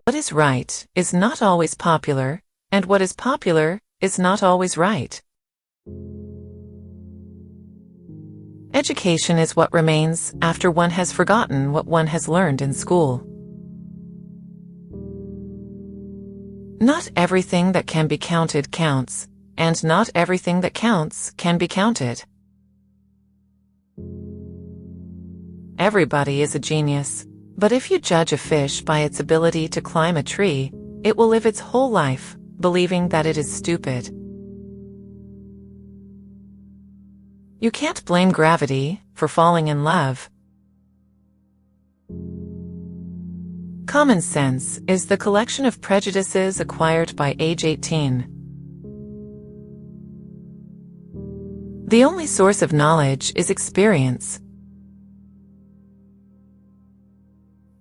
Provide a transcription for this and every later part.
What is right is not always popular, and what is popular is not always right. Education is what remains after one has forgotten what one has learned in school. Not everything that can be counted counts, and not everything that counts can be counted. Everybody is a genius, but if you judge a fish by its ability to climb a tree, it will live its whole life believing that it is stupid. You can't blame gravity for falling in love. Common sense is the collection of prejudices acquired by age 18. The only source of knowledge is experience.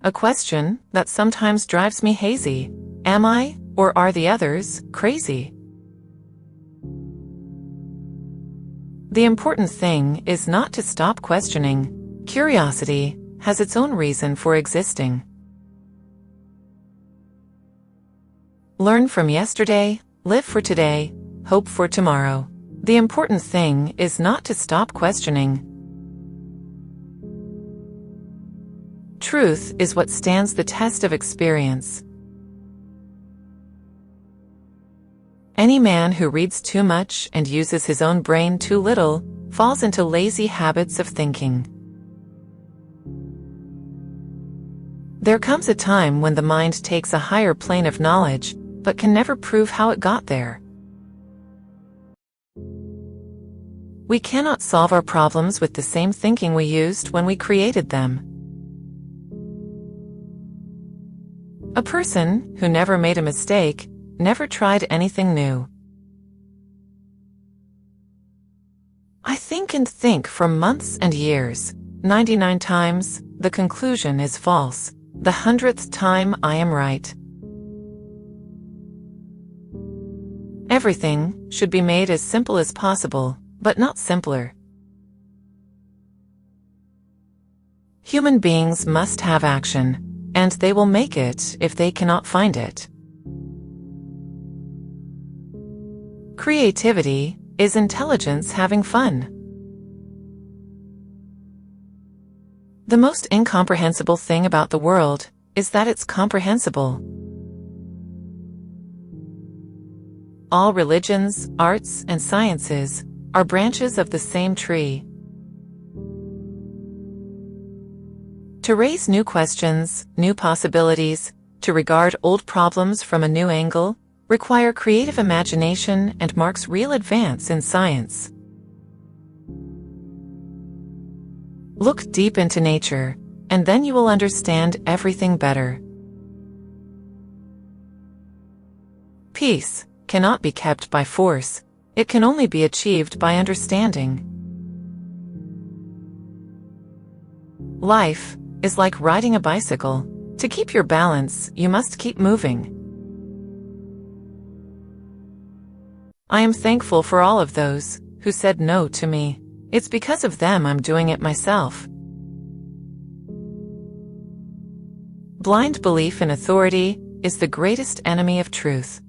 A question that sometimes drives me hazy: am I, or are the others, crazy? The important thing is not to stop questioning. Curiosity has its own reason for existing. Learn from yesterday, live for today, hope for tomorrow. The important thing is not to stop questioning. Truth is what stands the test of experience. Any man who reads too much and uses his own brain too little falls into lazy habits of thinking. There comes a time when the mind takes a higher plane of knowledge, but can never prove how it got there. We cannot solve our problems with the same thinking we used when we created them. A person who never made a mistake never tried anything new. I think and think for months and years. 99 times, the conclusion is false. The 100th time, I am right. Everything should be made as simple as possible, but not simpler. Human beings must have action, and they will make it if they cannot find it. Creativity is intelligence having fun. The most incomprehensible thing about the world is that it's comprehensible. All religions, arts, and sciences are branches of the same tree. To raise new questions, new possibilities, to regard old problems from a new angle, require creative imagination and marks real advance in science. Look deep into nature, and then you will understand everything better. Peace cannot be kept by force. It can only be achieved by understanding. Life is like riding a bicycle. To keep your balance, you must keep moving. I am thankful for all of those who said no to me. It's because of them I'm doing it myself. Blind belief in authority is the greatest enemy of truth.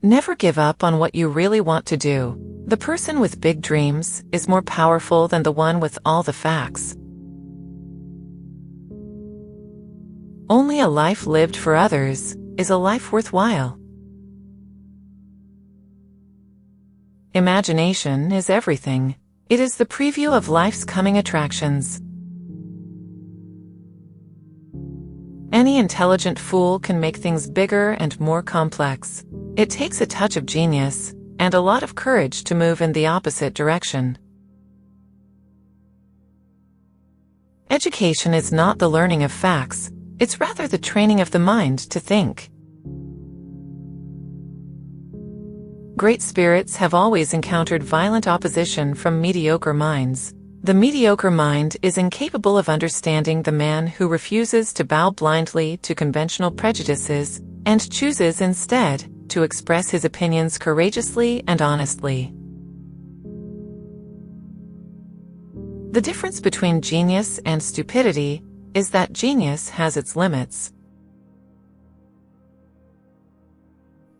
Never give up on what you really want to do. The person with big dreams is more powerful than the one with all the facts. Only a life lived for others is a life worthwhile. Imagination is everything. It is the preview of life's coming attractions. Any intelligent fool can make things bigger and more complex. It takes a touch of genius and a lot of courage to move in the opposite direction. Education is not the learning of facts, it's rather the training of the mind to think. Great spirits have always encountered violent opposition from mediocre minds. The mediocre mind is incapable of understanding the man who refuses to bow blindly to conventional prejudices and chooses instead to express his opinions courageously and honestly. The difference between genius and stupidity is that genius has its limits.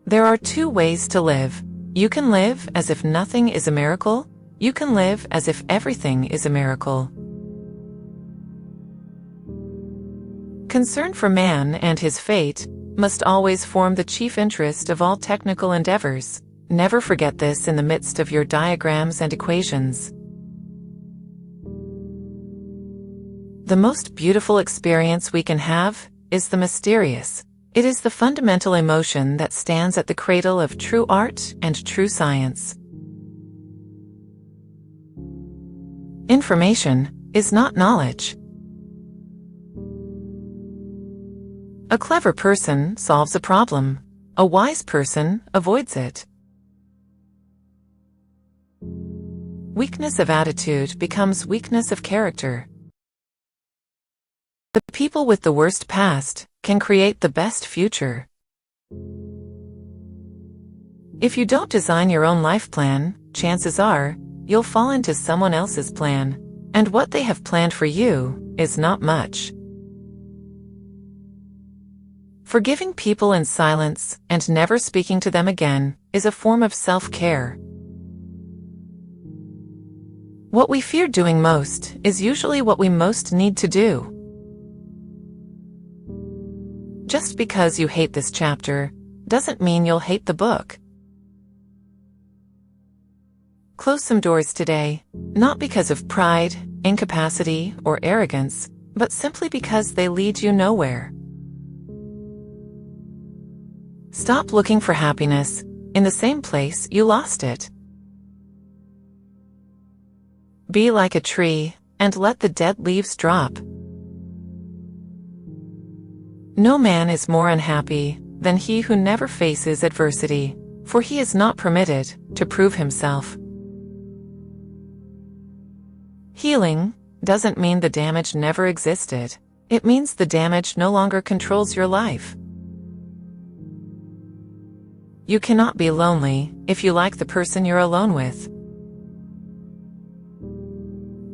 There are two ways to live. You can live as if nothing is a miracle. You can live as if everything is a miracle. Concern for man and his fate must always form the chief interest of all technical endeavors. Never forget this in the midst of your diagrams and equations. The most beautiful experience we can have is the mysterious. It is the fundamental emotion that stands at the cradle of true art and true science. Information is not knowledge. A clever person solves a problem. A wise person avoids it. Weakness of attitude becomes weakness of character. The people with the worst past can create the best future. If you don't design your own life plan, chances are you'll fall into someone else's plan, and what they have planned for you is not much. Forgiving people in silence and never speaking to them again is a form of self-care. What we fear doing most is usually what we most need to do. Just because you hate this chapter doesn't mean you'll hate the book. Close some doors today, not because of pride, incapacity, or arrogance, but simply because they lead you nowhere. Stop looking for happiness in the same place you lost it. Be like a tree and let the dead leaves drop. No man is more unhappy than he who never faces adversity, for he is not permitted to prove himself. Healing doesn't mean the damage never existed. It means the damage no longer controls your life. You cannot be lonely if you like the person you're alone with.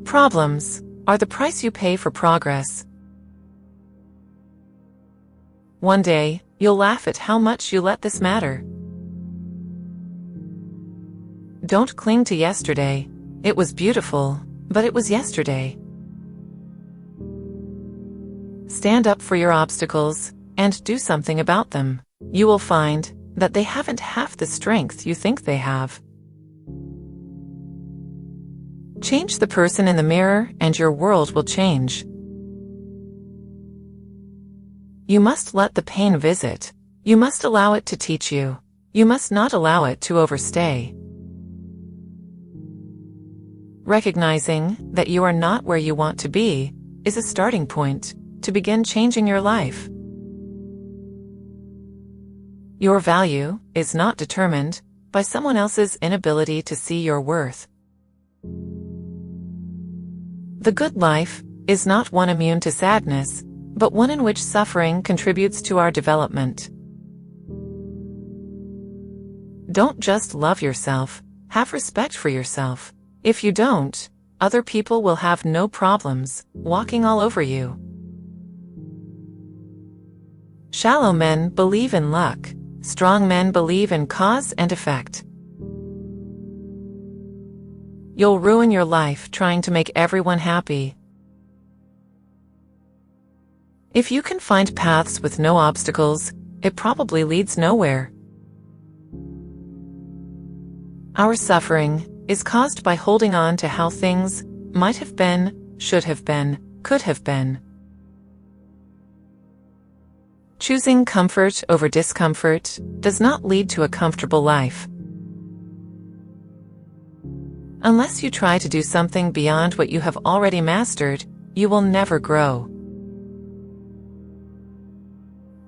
Problems are the price you pay for progress. One day, you'll laugh at how much you let this matter. Don't cling to yesterday. It was beautiful, but it was yesterday. Stand up for your obstacles and do something about them. You will find that they haven't half the strength you think they have. Change the person in the mirror and your world will change. You must let the pain visit. You must allow it to teach you. You must not allow it to overstay. Recognizing that you are not where you want to be is a starting point to begin changing your life. Your value is not determined by someone else's inability to see your worth. The good life is not one immune to sadness, but one in which suffering contributes to our development. Don't just love yourself, have respect for yourself. If you don't, other people will have no problems walking all over you. Shallow men believe in luck. Strong men believe in cause and effect. You'll ruin your life trying to make everyone happy. If you can find paths with no obstacles, it probably leads nowhere. Our suffering is caused by holding on to how things might have been, should have been, could have been. Choosing comfort over discomfort does not lead to a comfortable life. Unless you try to do something beyond what you have already mastered, you will never grow.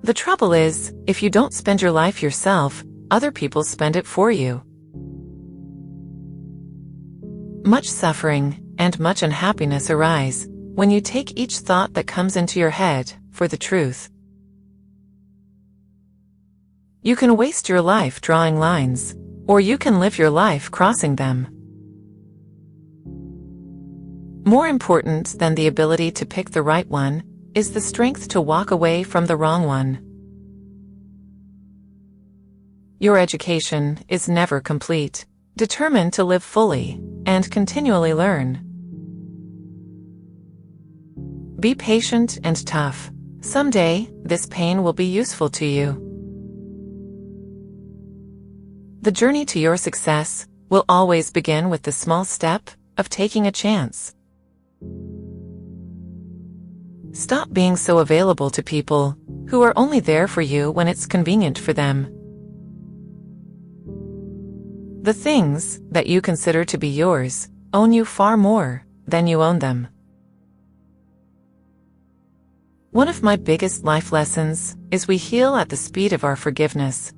The trouble is, if you don't spend your life yourself, other people spend it for you. Much suffering and much unhappiness arise when you take each thought that comes into your head for the truth. You can waste your life drawing lines, or you can live your life crossing them. More important than the ability to pick the right one is the strength to walk away from the wrong one. Your education is never complete. Determined to live fully and continually learn. Be patient and tough. Someday, this pain will be useful to you. The journey to your success will always begin with the small step of taking a chance. Stop being so available to people who are only there for you when it's convenient for them. The things that you consider to be yours own you far more than you own them. One of my biggest life lessons is we heal at the speed of our forgiveness.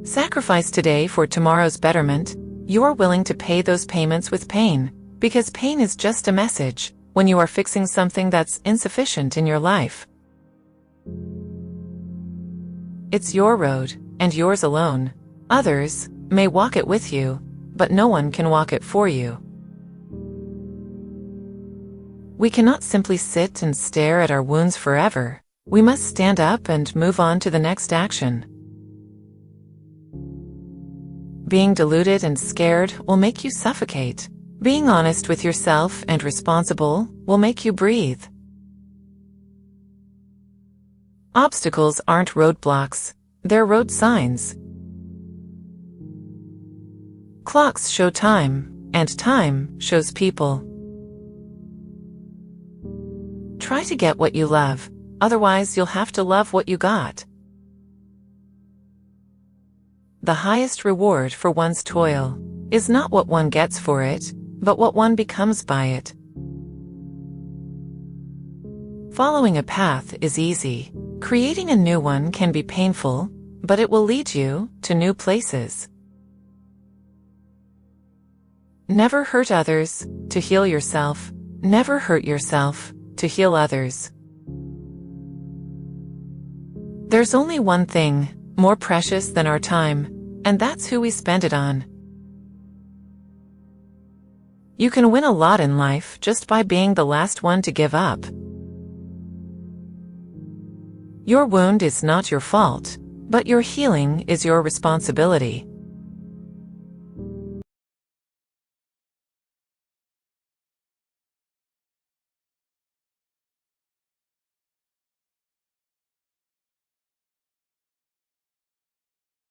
Sacrifice today for tomorrow's betterment. You are willing to pay those payments with pain, because pain is just a message when you are fixing something that's insufficient in your life. It's your road, and yours alone. Others may walk it with you, but no one can walk it for you. We cannot simply sit and stare at our wounds forever. We must stand up and move on to the next action. Being deluded and scared will make you suffocate. Being honest with yourself and responsible will make you breathe. Obstacles aren't roadblocks, they're road signs. Clocks show time, and time shows people. Try to get what you love, otherwise you'll have to love what you got. The highest reward for one's toil is not what one gets for it, but what one becomes by it. Following a path is easy. Creating a new one can be painful, but it will lead you to new places. Never hurt others to heal yourself. Never hurt yourself to heal others. There's only one thing more precious than our time, and that's who we spend it on. You can win a lot in life just by being the last one to give up. Your wound is not your fault, but your healing is your responsibility.